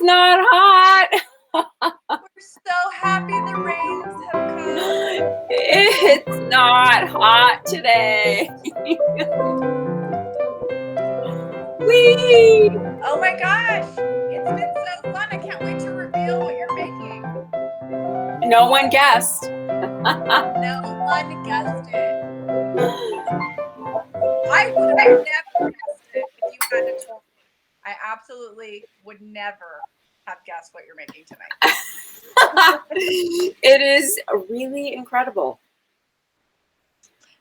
not hot. We're so happy the rains have come. It's not hot today. Whee! Oh my gosh, it's been so fun. I can't wait to reveal what you're making. No one guessed. No one guessed it. I would have never guessed it if you hadn't told me. I absolutely would never have guessed what you're making tonight. It is really incredible.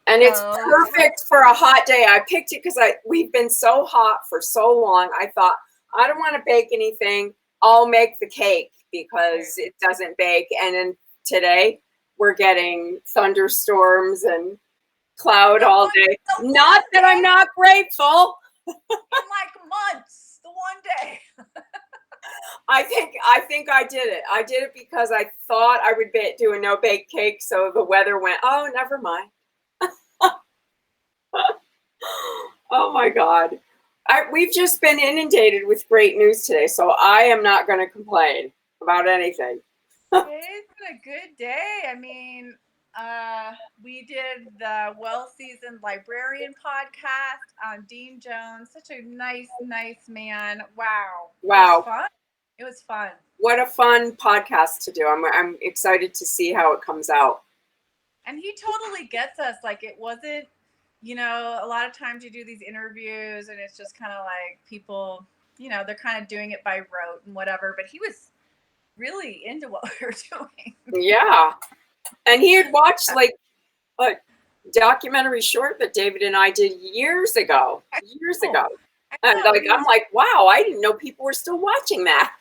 And it's perfect for a hot day. I picked it because we've been so hot for so long. I thought, I don't want to bake anything. I'll make the cake because it doesn't bake. And then today we're getting thunderstorms and cloud all day. Not that I'm not grateful. In like months, the one day. I think I did it. I did it because I thought I would do a no bake cake. So the weather went, oh, never mind. Oh my God. We've just been inundated with great news today, so I am not going to complain about anything. It's been a good day. I mean, we did the well-seasoned librarian podcast. Dean Jones, such a nice man. Wow. It was fun. What a fun podcast to do. I'm excited to see how it comes out. And he totally gets us. Like, it wasn't, a lot of times you do these interviews and it's just kind of like people, they're kind of doing it by rote and whatever. But he was really into what we were doing. Yeah. And he had watched like a documentary short that David and I did years ago. And I'm like, wow, I didn't know people were still watching that.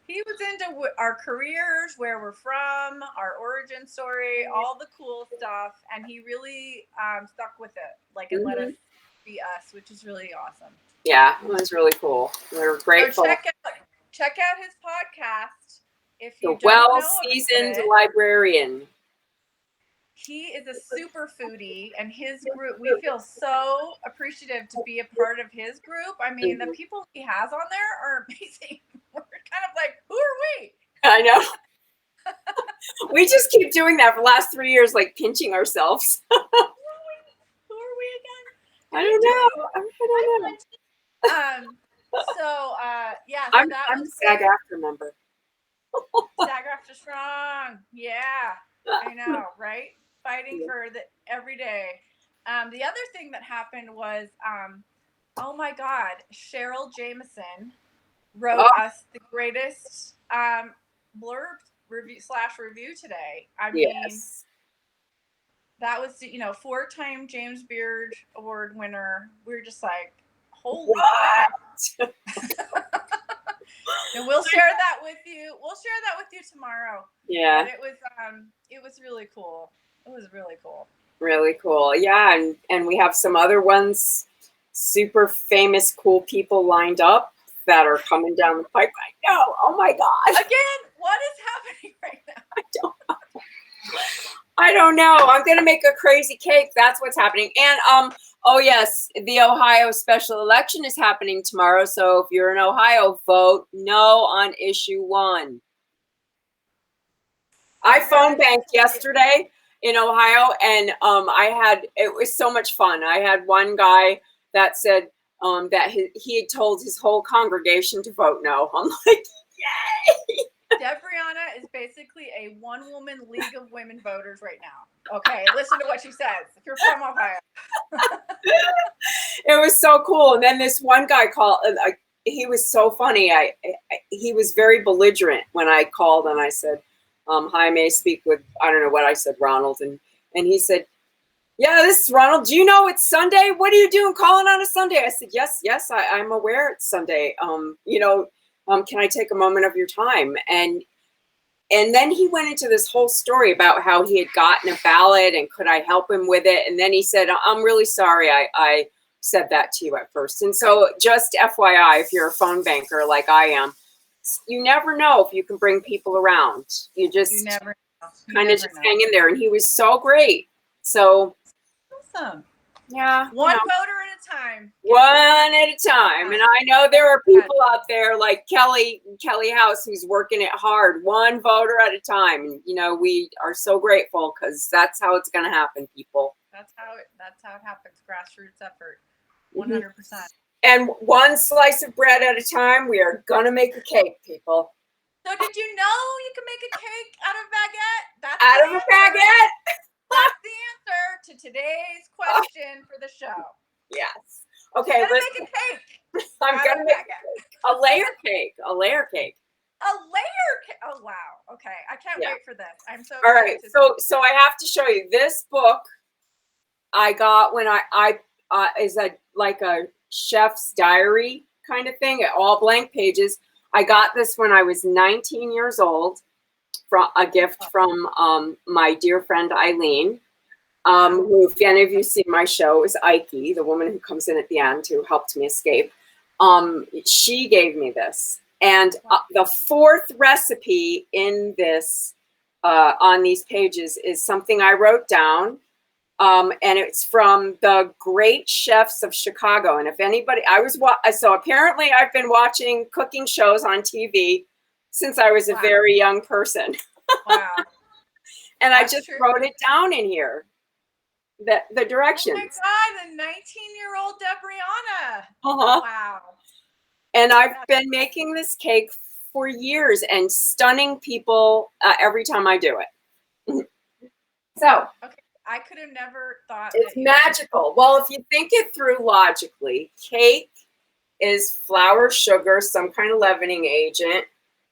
He was into our careers, where we're from, our origin story, all the cool stuff. And he really stuck with it, and let us be us, which is really awesome. Yeah, it was really cool. We're grateful. So check out his podcast. If you The well-seasoned librarian. He is a super foodie, and his group, we feel so appreciative to be a part of his group. I mean, the people he has on there are amazing. We're kind of like, who are we? I know. We just keep doing that for the last 3 years, like pinching ourselves. Who are we again? I don't know. So I'm a SAG-AFTRA member. SAG-AFTRA strong. Yeah, I know, right? Fighting for the every day. The other thing that happened was, oh my God, Cheryl Jameson wrote us the greatest blurb review today. I mean, that was 4-time James Beard Award winner. We were just like, holy crap. And we'll share that with you. We'll share that with you tomorrow. Yeah. But it was really cool. It was really cool. Really cool. Yeah, and we have some other ones, super famous, cool people lined up that are coming down the pipe. I know. Oh my God. Again, what is happening right now? I don't know. I'm gonna make a crazy cake. That's what's happening. And oh yes, the Ohio special election is happening tomorrow. So if you're in Ohio, vote no on issue 1. I phone banked yesterday in Ohio, and it was so much fun. I had one guy that said that he had told his whole congregation to vote no. I'm like, yay! Debrianna is basically a one-woman league of women voters right now. Okay, listen to what she says. If you're from Ohio. It was so cool. And then this one guy called. He was so funny. He was very belligerent when I called and I said, hi, may I speak with, I don't know what I said, Ronald. And he said, yeah, this is Ronald. Do you know it's Sunday? What are you doing calling on a Sunday? I said, yes, I'm aware it's Sunday. Can I take a moment of your time? And then he went into this whole story about how he had gotten a ballot and could I help him with it? And then he said, I'm really sorry I said that to you at first. And so just FYI, if you're a phone banker like I am, you never know if you can bring people around. You never know. Kind of just hang in there. And he was so great. So awesome. Yeah. One voter at a time. One at a time. And I know there are people out there like Kelly House who's working it hard, one voter at a time. And, you know, we are so grateful because that's how it's going to happen, people. That's how it happens. Grassroots effort. 100%. And one slice of bread at a time, we are going to make a cake, people. So did you know you can make a cake out of baguette? That's out of a baguette? That's the answer to today's question for the show. Yes. Okay. Let's make a cake. I'm going to make a layer cake. A layer cake. A layer cake. Oh, wow. Okay. I can't wait for this. I'm so All right. So I have to show you this book I got when I is like a chef's diary kind of thing, all blank pages. I got this when I was 19 years old, from a gift from my dear friend Eileen, who, if any of you see my show, is Ike, the woman who comes in at the end who helped me escape. She gave me this, and the fourth recipe in this on these pages is something I wrote down. And it's from the great chefs of Chicago. And if anybody, so apparently I've been watching cooking shows on TV since I was a very young person. Wow. And I just wrote it down in here, the directions. Oh my God, the 19-year-old Debriana. Wow. And I've been making this cake for years and stunning people every time I do it. So. Okay. I could have never thought it's magical. Well, if you think it through logically, cake is flour, sugar, some kind of leavening agent,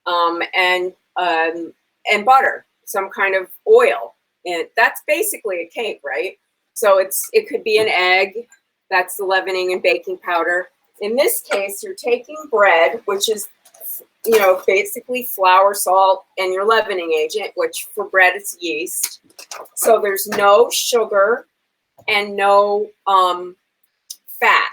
and butter, some kind of oil, and that's basically a cake, right? So it could be an egg, that's the leavening and baking powder. In this case, you're taking bread, which is, you know, basically flour, salt, and your leavening agent, which for bread it's yeast. So there's no sugar and no fat.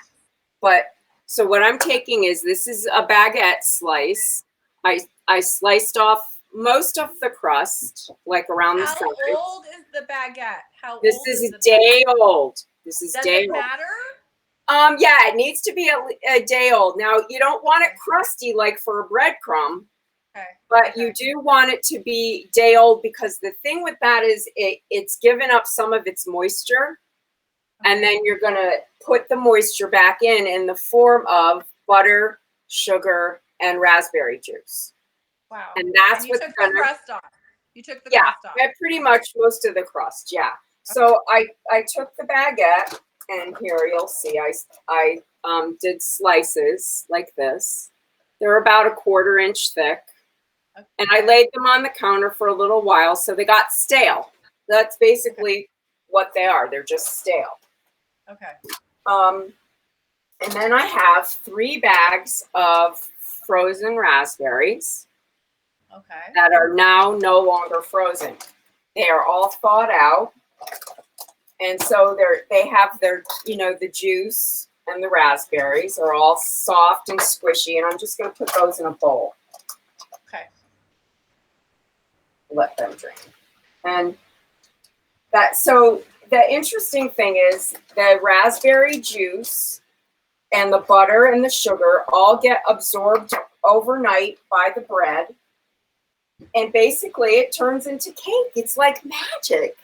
But so what I'm taking is, this is a baguette slice. I sliced off most of the crust, like around the center. How old is the baguette? This is a day old. This is day old. Does it matter? Yeah, it needs to be a day old. Now, you don't want it crusty like for a breadcrumb, but you do want it to be day old, because the thing with that is it's given up some of its moisture, and then you're going to put the moisture back in the form of butter, sugar, and raspberry juice. Wow. And that's what's going to... crust off. You took the crust off. Yeah, pretty much most of the crust, yeah. So I took the baguette, and here you'll see I did slices like this. They're about 1/4 inch thick. Okay. And I laid them on the counter for a little while so they got stale. That's basically what they are. They're just stale. Okay. And then I have 3 bags of frozen raspberries. Okay. That are now no longer frozen. They are all thawed out. And so they have their, you know, the juice and the raspberries are all soft and squishy. And I'm just going to put those in a bowl. Okay. Let them drain. And so the interesting thing is the raspberry juice and the butter and the sugar all get absorbed overnight by the bread. And basically it turns into cake. It's like magic.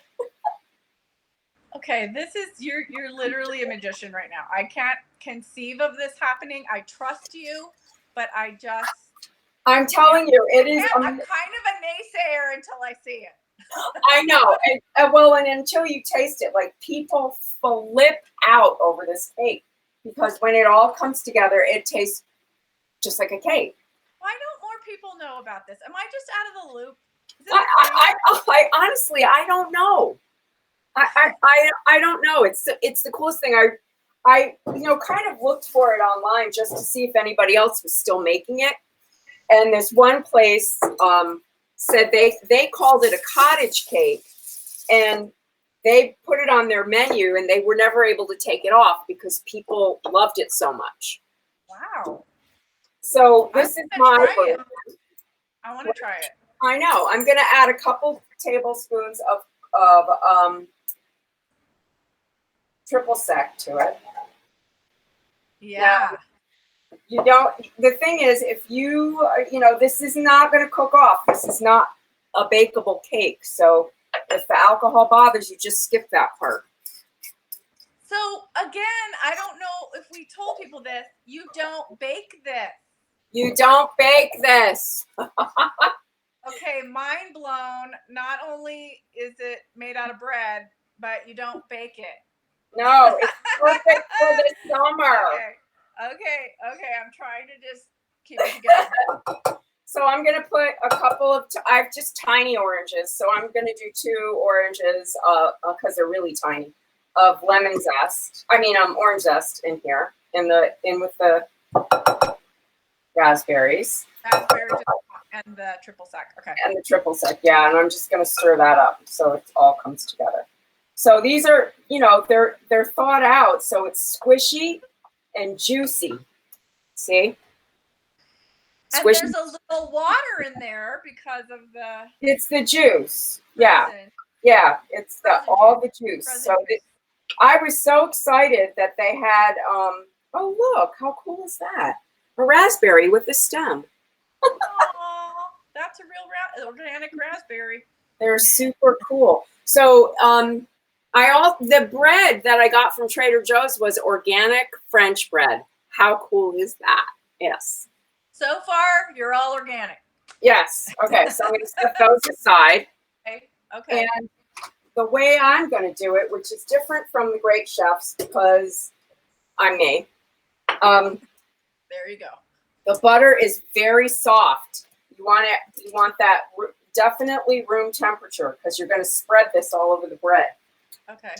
Okay, this is you're literally a magician right now. I can't conceive of this happening. I trust you, but I'm telling you, it is. I'm kind of a naysayer until I see it. I know, and until you taste it, like, people flip out over this cake, because when it all comes together, it tastes just like a cake. Why don't more people know about this? Am I just out of the loop? I honestly, I don't know. I don't know. It's the coolest thing. I kind of looked for it online just to see if anybody else was still making it. And this one place said they called it a cottage cake, and they put it on their menu, and they were never able to take it off because people loved it so much. Wow. So this is my version. I want to try it. I know. I'm going to add a couple tablespoons of triple sec to it. Yeah. Now, you don't, the thing is, if you, this is not going to cook off. This is not a bakeable cake. So if the alcohol bothers you, just skip that part. So again, I don't know if we told people this. You don't bake this. You don't bake this. Okay, mind blown. Not only is it made out of bread, but you don't bake it. No, it's perfect for the summer. Okay. I'm trying to just keep it together. So I'm going to put a couple of, I have just tiny oranges. So I'm going to do 2 oranges because they're really tiny of lemon zest. Orange zest in here with the raspberries. Raspberry and the triple sec. Okay. And the triple sec, yeah. And I'm just going to stir that up so it all comes together. So these are, they're thawed out, so it's squishy and juicy. See? And Squishy. there's a little water in there because of the. It's the juice. Yeah. Resin. Yeah. It's all the juice. Frozen So juice. I was so excited that they had, oh, look, how cool is that? A raspberry with a stem. Aww, that's a real organic raspberry. They're super cool. So the bread that I got from Trader Joe's was organic French bread. How cool is that? Yes. So far, you're all organic. Yes. Okay. So I'm going to set those aside. Okay. And the way I'm going to do it, which is different from the great chefs because I'm me. There you go. The butter is very soft. You want that definitely room temperature because you're going to spread this all over the bread. Okay.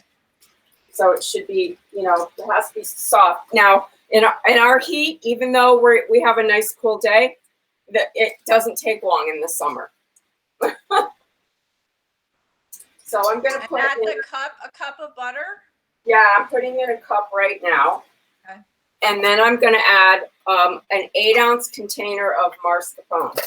So it should be, it has to be soft. Now, in our heat, even though we have a nice cool day, it doesn't take long in the summer. So I'm going to put a cup of butter. Yeah, I'm putting in a cup right now. Okay. And then I'm going to add an 8-ounce container of mascarpone.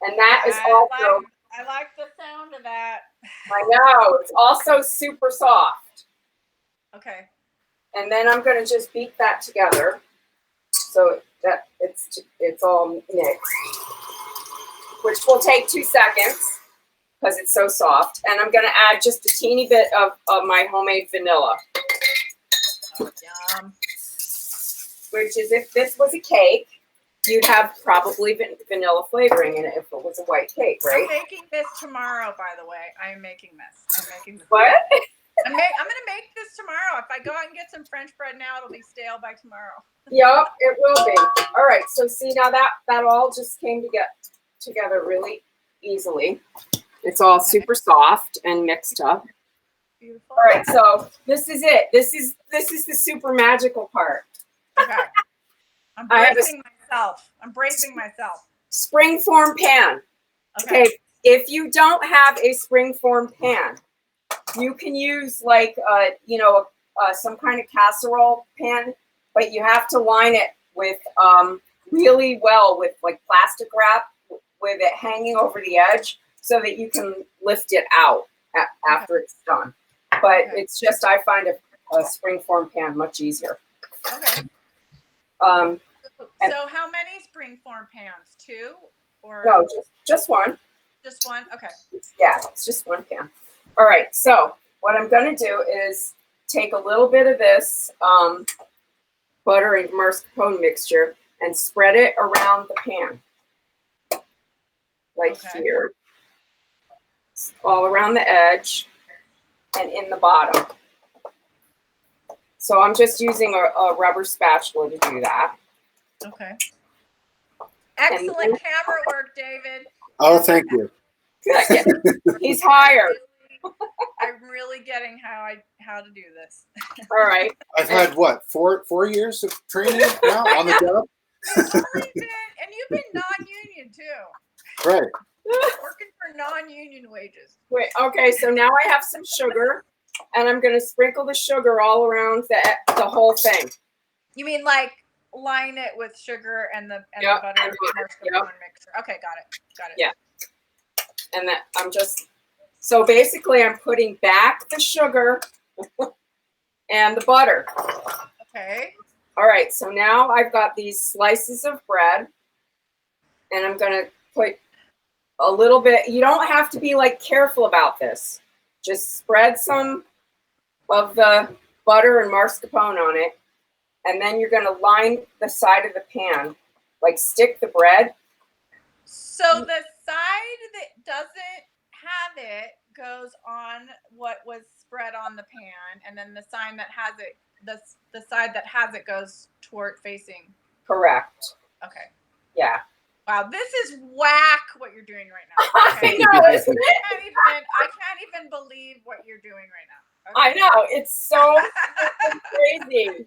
And that is also. I like the sound of that. I know. It's also super soft. Okay. And then I'm going to just beat that together so that it's all mixed, which will take 2 seconds because it's so soft. And I'm going to add just a teeny bit of my homemade vanilla. Oh, yum. Which is, if this was a cake, you'd have probably vanilla flavoring in it if it was a white cake, right? I'm making this tomorrow, by the way. I'm making this. What? I'm going to make this tomorrow. If I go out and get some French bread now, it'll be stale by tomorrow. Yep, it will be. All right, so see, now that all just came together really easily. It's all super soft and mixed up. Beautiful. All right, so this is it. This is the super magical part. Okay. I'm bracing myself. Springform pan. Okay. If you don't have a springform pan, you can use some kind of casserole pan, but you have to line it with really well with like plastic wrap with it hanging over the edge so that you can lift it out after it's done. But it's just, I find a springform pan much easier. Okay. So how many springform pans? 2 or no? Just one. Just one. Okay. Yeah, it's just one pan. All right. So what I'm going to do is take a little bit of this butter and mascarpone mixture and spread it around the pan, like here, all around the edge and in the bottom. So I'm just using a rubber spatula to do that. Okay. Excellent camera work, David. Oh, thank you. He's hired. I'm really getting how to do this. All right. I've had what, four years of training now on the job? And you've been non-union too. Right. Working for non-union wages. Wait, okay, so now I have some sugar and I'm gonna sprinkle the sugar all around the whole thing. You mean like line it with sugar and the butter and mascarpone mixture? Okay, got it. Yeah. And that so basically I'm putting back the sugar and the butter. Okay. All right, so now I've got these slices of bread, and I'm gonna put a little bit. You don't have to be like careful about this. Just spread some of the butter and mascarpone on it, and then you're gonna line the side of the pan, like stick the bread. So the side that doesn't have it goes on what was spread on the pan, and then the side that has it, the side that has it goes toward facing. Correct. Okay. Yeah. Wow, this is whack what you're doing right now. Okay. I know, isn't it? I can't even believe what you're doing right now. Okay. I know. It's so crazy.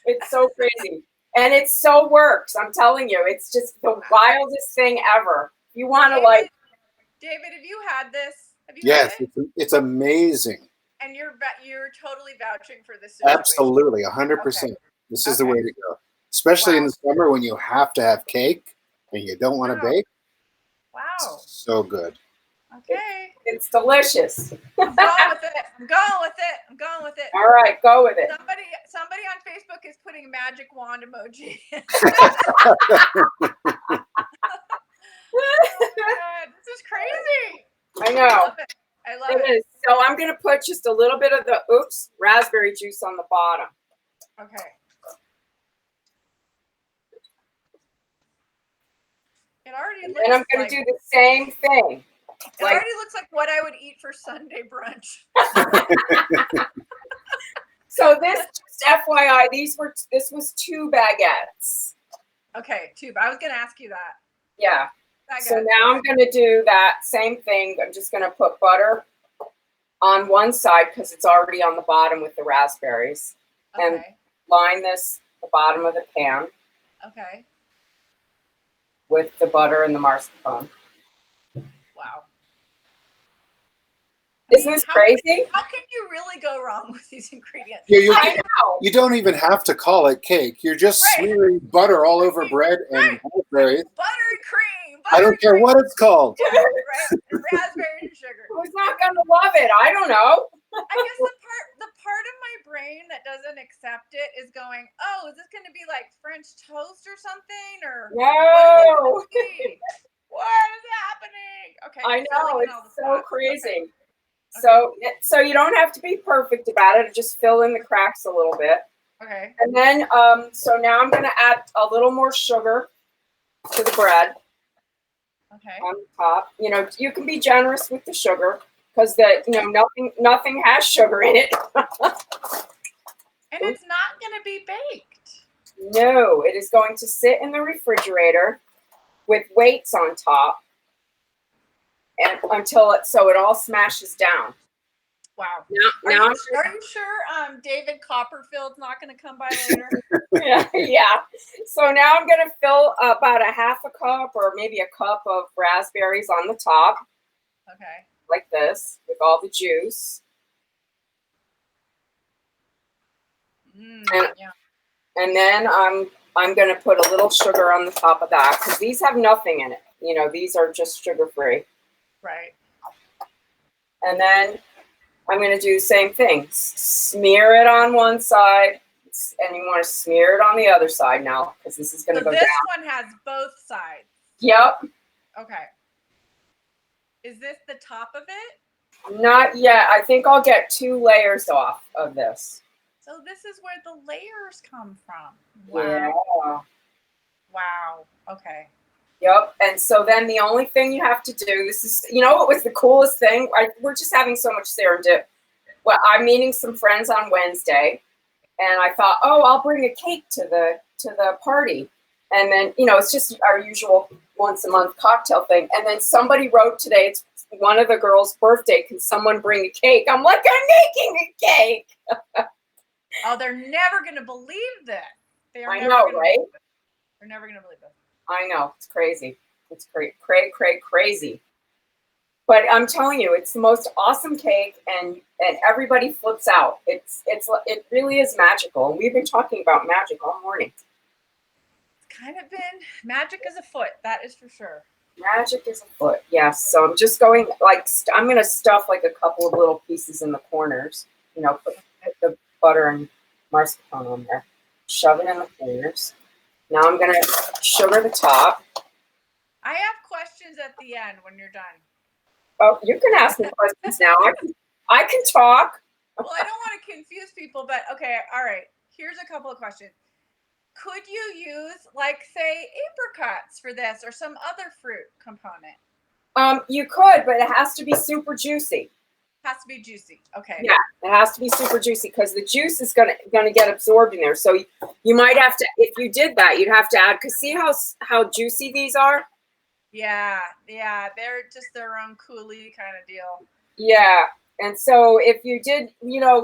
It's so crazy. And it so works. I'm telling you, it's just the wildest thing ever. You want to like. David, have you had this? Have you Yes, had it? it's amazing. And you're totally vouching for this situation. Absolutely, 100%. This is the way to go. Especially in the summer when you have to have cake and you don't want to bake. Wow. So good. Okay. It's delicious. I'm going with it. I'm going with it. I'm going with it. All right, go with it. Somebody on Facebook is putting magic wand emoji. Oh my God, this is crazy. I know. I love it. It is. So I'm going to put just a little bit of the, raspberry juice on the bottom. Okay. It already looks And I'm going to do the same thing. It already looks like what I would eat for Sunday brunch. So this, just FYI, this was 2 baguettes. Okay, 2. I was going to ask you that. Yeah. So now I'm going to do that same thing. I'm just going to put butter on one side because it's already on the bottom with the raspberries. Okay. And line the bottom of the pan. Okay. With the butter and the mascarpone. Wow. Isn't this crazy? How can you really go wrong with these ingredients? I know. You don't even have to call it cake. You're just smearing butter all over bread and raspberries. Buttery cream. I don't care what it's called. Yeah, right. And raspberry and sugar. Who's not going to love it? I don't know. I guess the part of my brain that doesn't accept it is going, oh, is this going to be like French toast or something? Or no. What is happening? Okay. I know. It's so crazy. Okay. So you don't have to be perfect about it. Just fill in the cracks a little bit. Okay. And then, so now I'm going to add a little more sugar to the bread. Okay. On top. You know, you can be generous with the sugar because nothing has sugar in it. And it's not going to be baked. No, it is going to sit in the refrigerator with weights on top. And until it all smashes down. Wow. Now are you sure David Copperfield's not going to come by later? yeah. So now I'm going to fill about a half a cup or maybe a cup of raspberries on the top. Okay. Like this, with all the juice. And then I'm going to put a little sugar on the top of that because these have nothing in it. You know, these are just sugar-free. Right. And then I'm going to do the same thing. Smear it on one side, and you want to smear it on the other side now because this is going to go down. This one has both sides. Yep. Okay. Is this the top of it? Not yet. I think I'll get 2 layers off of this. So this is where the layers come from. Wow. Yeah. Wow. Okay. Yep. And so then the only thing you have to do, this is, what was the coolest thing? We're just having so much serendip. Well, I'm meeting some friends on Wednesday, and I thought, I'll bring a cake to the party. And then, it's just our usual once a month cocktail thing. And then somebody wrote today, it's one of the girls' birthday. Can someone bring a cake? I'm like, I'm making a cake. Oh, they're never going to believe this. I know, right? They're never going to believe this. I know. It's crazy. It's crazy. But I'm telling you, it's the most awesome cake, and everybody flips out. It really is magical. And we've been talking about magic all morning. It's kind of been magic is afoot. That is for sure. Magic is afoot. Yes. So I'm just going I'm going to stuff like a couple of little pieces in the corners. put the butter and mascarpone on there. Shove it in the corners. Now I'm gonna sugar the top. I have questions at the end when you're done. Oh, you can ask me questions now. I can talk. Well, I don't want to confuse people, but okay, all right. Here's a couple of questions. Could you use, like, say, apricots for this or some other fruit component? You could, but it has to be super juicy. Has to be juicy. Okay. Yeah, it has to be super juicy because the juice is gonna get absorbed in there. So you might have to, if you did that, you'd have to add. Cause see how juicy these are. Yeah, they're just their own coulis kind of deal. Yeah, and so if you did,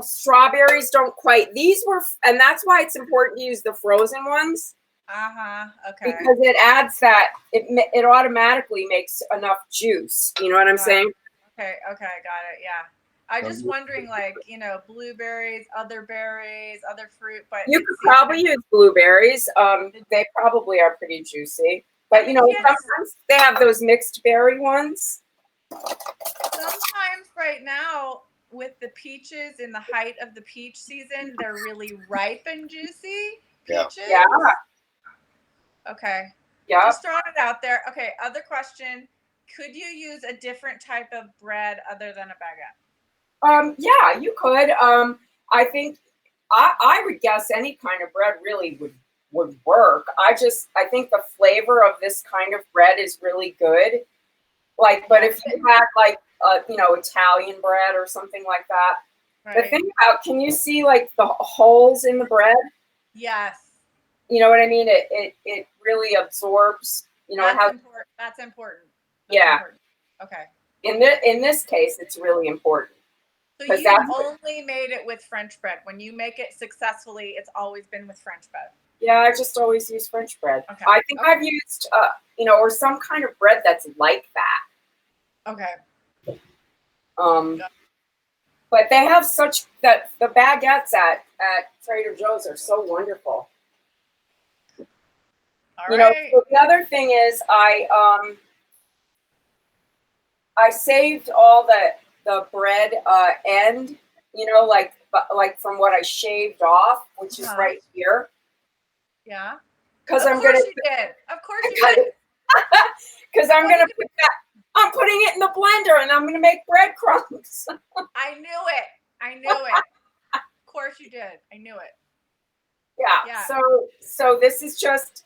strawberries don't quite. These were, and that's why it's important to use the frozen ones. Okay. Because it adds that it automatically makes enough juice. You know what I'm saying? Okay, got it. Yeah. I was just wondering, like, blueberries, other berries, other fruit, but you could probably use blueberries. They probably are pretty juicy. But sometimes they have those mixed berry ones. Sometimes right now with the peaches in the height of the peach season, they're really ripe and juicy. Peaches. Yeah. Okay. Yeah. Just throwing it out there. Okay. Other question. Could you use a different type of bread other than a baguette? Yeah, you could. I think I would guess any kind of bread really would work. I think the flavor of this kind of bread is really good. Like, but if you had like Italian bread or something like that. Right. The thing about, can you see like the holes in the bread? Yes. You know what I mean? It really absorbs. That's important. Yeah. Important. Okay. In this case, it's really important. So you only made it with French bread. When you make it successfully, it's always been with French bread. Yeah, I just always use French bread. Okay. I think I've used, or some kind of bread that's like that. Okay. But they have the baguettes at Trader Joe's are so wonderful. All right. So the other thing is I saved all the bread end, like from what I shaved off, which is right here. Yeah. Because Of course you did. Because I'm gonna put that. I'm putting it in the blender and I'm gonna make breadcrumbs. I knew it. Of course you did. I knew it. Yeah. So this is just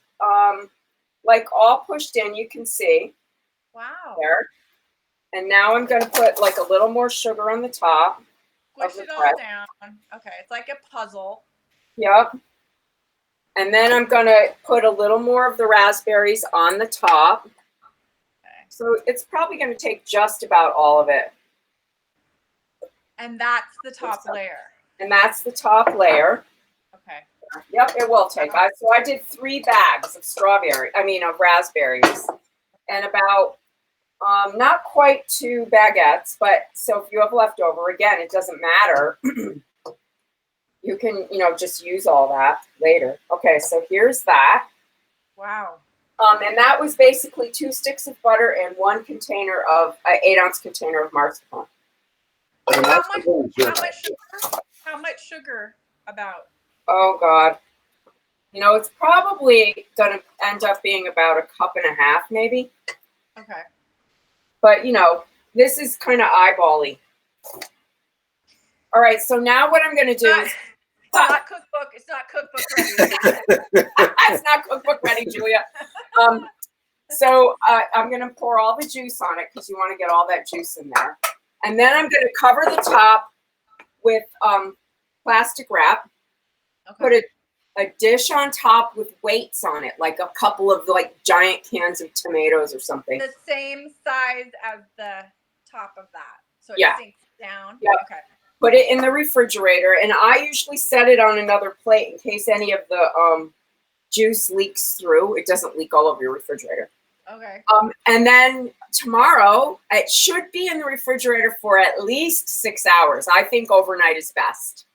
like all pushed in. You can see. Wow. There. And now I'm going to put like a little more sugar on the top. Squish it all down. Okay, it's like a puzzle. Yep. And then I'm going to put a little more of the raspberries on the top. Okay. So it's probably going to take just about all of it. And that's the top layer. And that's the top layer. Okay. Yep, it will take. So I did 3 bags of raspberries, and about not quite 2 baguettes, but so if you have leftover, again, it doesn't matter. You can, just use all that later. Okay, so here's that. Wow. And that was basically 2 sticks of butter and 1 container of 8-ounce container of mascarpone. How much sugar about? Oh God. It's probably going to end up being about 1.5 cups, maybe. Okay. But, this is kind of eyeball-y. All right, so now what I'm going to do is... It's not cookbook ready. It's not cookbook ready, Julia. So I'm going to pour all the juice on it because you want to get all that juice in there. And then I'm going to cover the top with plastic wrap. Okay. Put a dish on top with weights on it, like a couple of giant cans of tomatoes or something. The same size as the top of that. So it sinks down. Yep. Okay. Put it in the refrigerator, and I usually set it on another plate in case any of the juice leaks through. It doesn't leak all over your refrigerator. Okay. And then tomorrow, it should be in the refrigerator for at least 6 hours. I think overnight is best.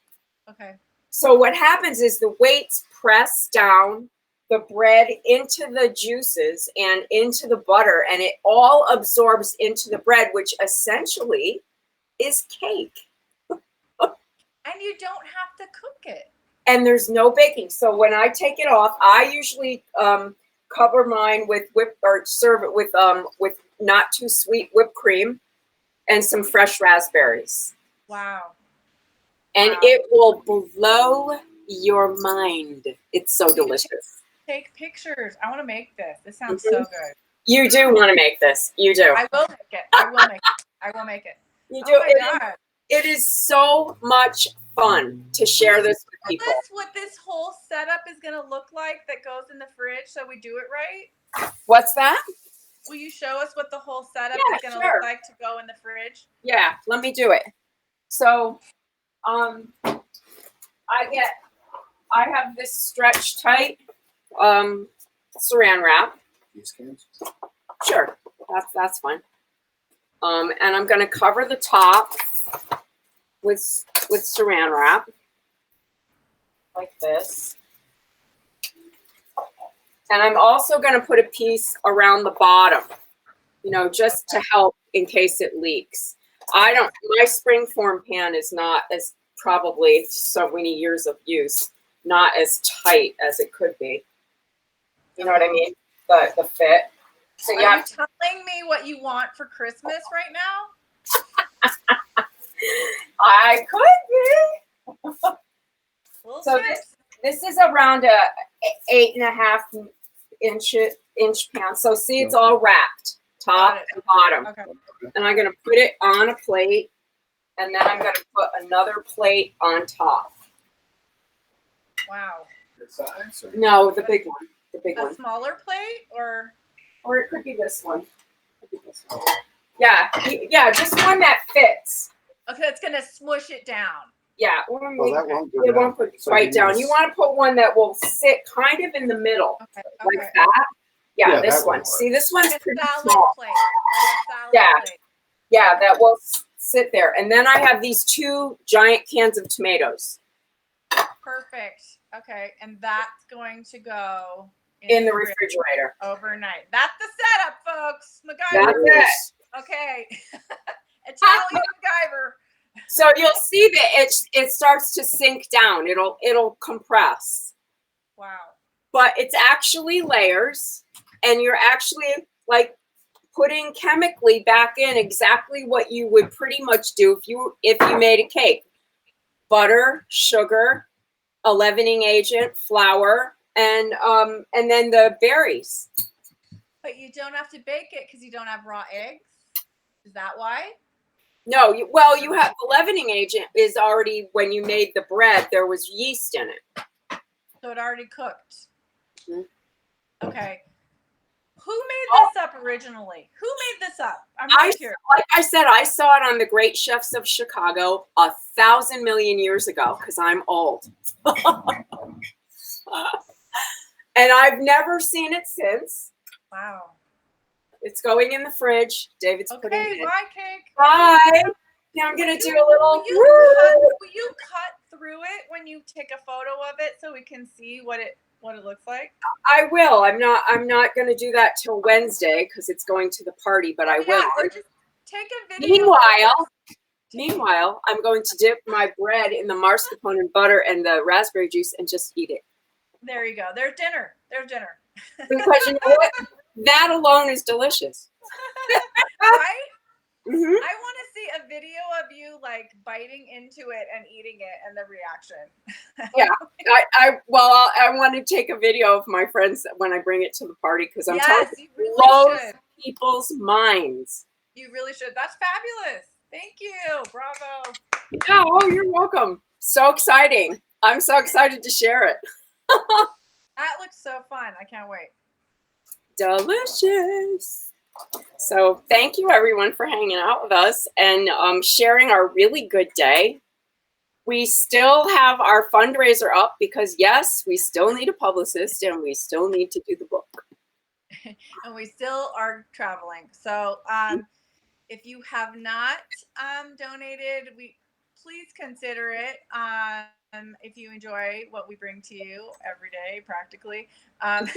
Okay. So what happens is the weights press down the bread into the juices and into the butter, and it all absorbs into the bread, which essentially is cake. And you don't have to cook it. And there's no baking. So when I take it off, I usually cover mine with serve it with not too sweet whipped cream and some fresh raspberries. Wow. And it will blow your mind. It's so delicious. Take pictures. I want to make this. This sounds so good. You do want to make this. You do. I will make it. I will make it. I will make it. You do. Oh my God. It is so much fun to share this with people. That's what this whole setup is going to look like that goes in the fridge so we do it right. What's that? Will you show us what the whole setup is going to look like to go in the fridge? Yeah, let me do it. So, I have this stretch tight saran wrap. These cans? Sure, that's fine. And I'm going to cover the top with saran wrap like this. And I'm also going to put a piece around the bottom, just to help in case it leaks. My springform pan is not as probably so many years of use, not as tight as it could be. You know what I mean? The fit. So Are you telling me what you want for Christmas right now? I could be. So this is around a 8.5 inch pan. So see, it's all wrapped, top and bottom. Okay. And I'm gonna put it on a plate, and then I'm gonna put another plate on top. Wow. No, the big one. The big one. A smaller plate or it could be this one. Yeah, just one that fits. okay, it's gonna smush it down. Yeah, it won't put right down. You want to put one that will sit kind of in the middle, like that. Yeah, this that one. See, this one's pretty small. small. Yeah, that will sit there. And then I have these 2 giant cans of tomatoes. Perfect. Okay, and that's going to go in the refrigerator overnight. That's the setup, folks. MacGyver. That's it. Okay. Italian MacGyver. So you'll see that it starts to sink down. It'll compress. Wow. But it's actually layers, and you're actually like putting chemically back in exactly what you would pretty much do if you made a cake. Butter, sugar, a leavening agent, flour, and then the berries. But you don't have to bake it because you don't have raw eggs. Is that why? No, you have the leavening agent is already, when you made the bread, there was yeast in it. So it already cooked. Mm-hmm. Okay. Who made this up originally? Who made this up? I'm right here. Like I said, I saw it on The Great Chefs of Chicago 1,000 million years ago because I'm old. And I've never seen it since. Wow. It's going in the fridge. David's putting it in. Okay, bye, cake. Bye. Now I'm going to do a little. Will you cut through it when you take a photo of it so we can see what it looks like? I will. I'm not going to do that till Wednesday because it's going to the party, but I will. Or just take a video. Meanwhile, I'm going to dip my bread in the mascarpone and butter and the raspberry juice and just eat it. There you go. There's dinner. Because you know what? That alone is delicious. Right? Mm-hmm. I want to see a video of you like biting into it and eating it and the reaction. Yeah. I want to take a video of my friends when I bring it to the party because I'm telling you, it blows people's minds. You really should. That's fabulous. Thank you. Bravo. Yeah, oh, you're welcome. So exciting. I'm so excited to share it. That looks so fun. I can't wait. Delicious. So thank you everyone for hanging out with us and sharing our really good day. We still have our fundraiser up because yes, we still need a publicist and we still need to do the book. And we still are traveling. So if you have not donated, please consider it. If you enjoy what we bring to you every day, practically. And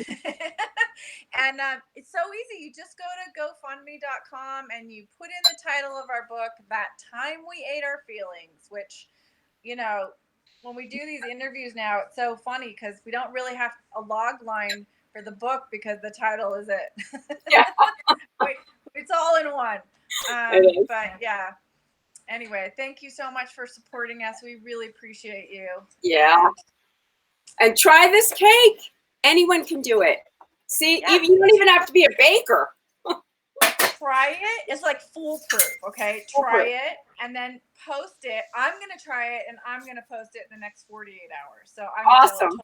it's so easy. You just go to GoFundMe.com and you put in the title of our book, That Time We Ate Our Feelings, which, when we do these interviews now, it's so funny because we don't really have a log line for the book because the title is it. Yeah. It's all in one. It is. But yeah. Anyway, thank you so much for supporting us. We really appreciate you. Yeah. And try this cake. Anyone can do it. See, Yeah. you don't even have to be a baker. Try it. It's like foolproof. Okay. Try it and then post it. I'm going to try it and I'm going to post it in the next 48 hours. So I'm Awesome.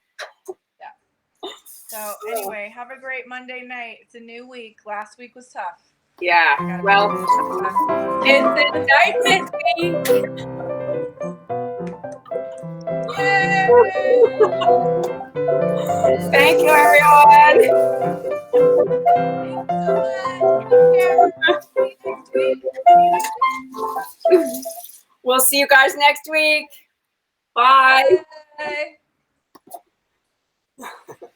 Yeah. So anyway, have a great Monday night. It's a new week. Last week was tough. Yeah. Well, it's indictment week. Yay! Thank you, everyone. Thanks so much. See you next week. We'll see you guys next week. Bye. Bye.